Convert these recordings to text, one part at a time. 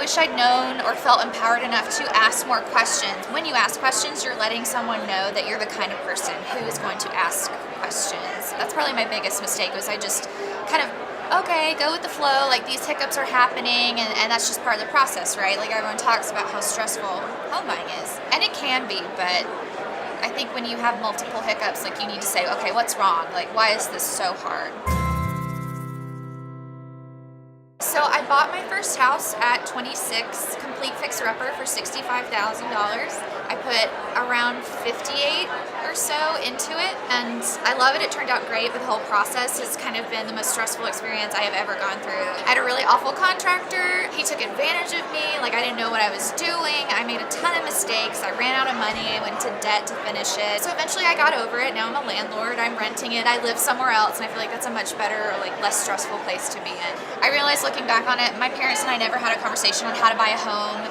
wish I'd known or felt empowered enough to ask more questions. When you ask questions, you're letting someone know that you're the kind of person who is going to ask questions. That's probably my biggest mistake, was I just kind of, okay, go with the flow, like these hiccups are happening, and that's just part of the process, right? Like everyone talks about how stressful home buying is, and it can be, but I think when you have multiple hiccups, like you need to say, okay, what's wrong? Like, why is this so hard? So I bought my first house at 26, complete fixer-upper for $65,000. I put around 58 or so into it, and I love it. It turned out great, but the whole process has kind of been the most stressful experience I have ever gone through. I had a really awful contractor. He took advantage of me. Like, I didn't know what I was doing. I made a ton of mistakes. I ran out of money. I went into debt to finish it. So eventually I got over it. Now I'm a landlord. I'm renting it. I live somewhere else, and I feel like that's a much better, like less stressful place to be in. I realized looking back on it, my parents and I never had a conversation on how to buy a home.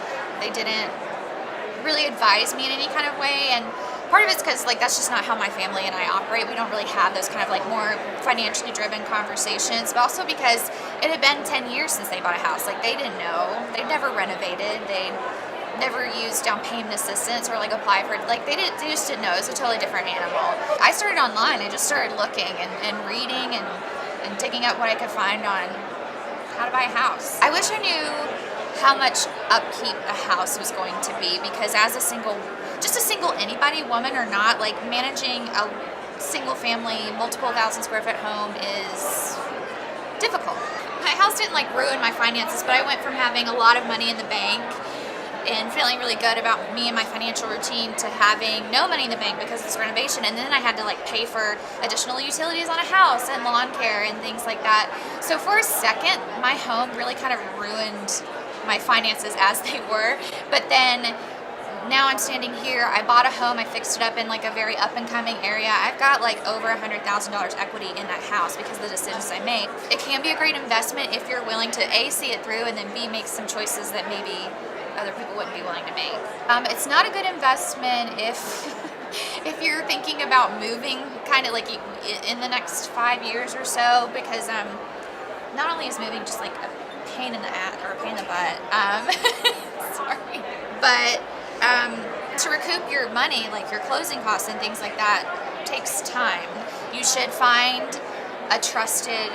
They didn't really advise me in any kind of way, and part of it's because like that's just not how my family and I operate. We don't really have those kind of like more financially driven conversations, but also because it had been 10 years since they bought a house. Like they didn't know. They never renovated. They never used down payment assistance or like apply for it. Like they just didn't know. It was a totally different animal. I started online. I just started looking and reading and digging up what I could find on how to buy a house. I wish I knew how much upkeep a house was going to be, because as just a single anybody, woman or not, like managing a single family, multiple thousand square foot home is difficult. My house didn't like ruin my finances, but I went from having a lot of money in the bank and feeling really good about me and my financial routine to having no money in the bank because of this renovation, and then I had to like pay for additional utilities on a house and lawn care and things like that. So for a second, my home really kind of ruined my finances as they were, but then now I'm standing here. I bought a home. I fixed it up in like a very up and coming area. I've got like over $100,000 equity in that house because of the decisions I made. It can be a great investment if you're willing to A, see it through, and then B, make some choices that maybe other people wouldn't be willing to make. It's not a good investment if if you're thinking about moving kind of like in the next 5 years or so, because not only is moving just like a pain in the ass or a pain in the butt, sorry, but to recoup your money, like your closing costs and things like that, takes time. You should find a trusted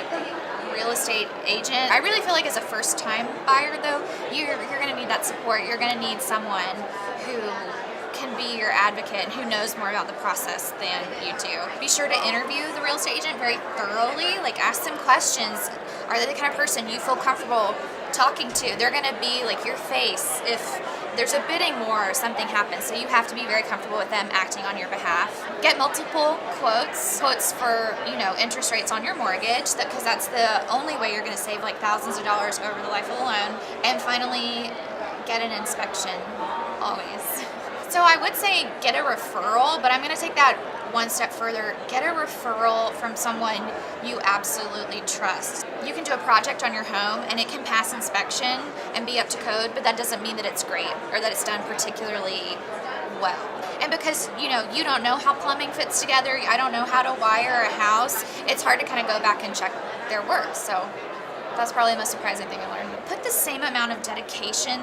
real estate agent. I really feel like as a first-time buyer, though, you're going to need that support. You're going to need someone who can be your advocate and who knows more about the process than you do. Be sure to interview the real estate agent very thoroughly. Like, ask them questions. Are they the kind of person you feel comfortable talking to? They're going to be like your face if there's a bidding war or something happens, so you have to be very comfortable with them acting on your behalf. Get multiple quotes for, you know, interest rates on your mortgage, because that's the only way you're going to save like thousands of dollars over the life of the loan. And finally, get an inspection, always. So I would say get a referral, but I'm going to take that one step further. Get a referral from someone you absolutely trust. You can do a project on your home and it can pass inspection and be up to code, but that doesn't mean that it's great or that it's done particularly well. And because, you know, you don't know how plumbing fits together, I don't know how to wire a house, it's hard to kind of go back and check their work. So that's probably the most surprising thing I learned. Put the same amount of dedication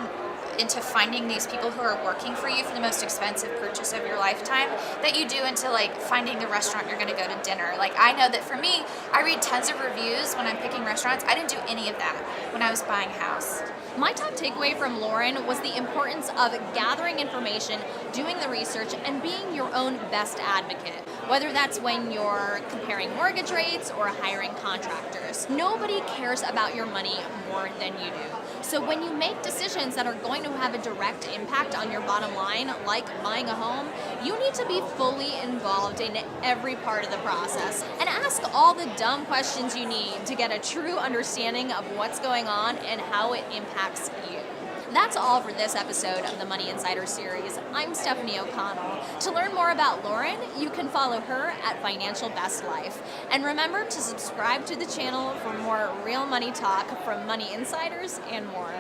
into finding these people who are working for you for the most expensive purchase of your lifetime that you do into like finding the restaurant you're going to go to dinner. Like, I know that for me, I read tons of reviews when I'm picking restaurants. I didn't do any of that when I was buying a house. My top takeaway from Lauren was the importance of gathering information, doing the research, and being your own best advocate, whether that's when you're comparing mortgage rates or hiring contractors. Nobody cares about your money more than you do. So when you make decisions that are going to have a direct impact on your bottom line, like buying a home, you need to be fully involved in every part of the process and ask all the dumb questions you need to get a true understanding of what's going on and how it impacts you. That's all for this episode of the Money Insider series. I'm Stefanie O'Connell. To learn more about Lauren, you can follow her at Financial Best Life. And remember to subscribe to the channel for more real money talk from money insiders and more.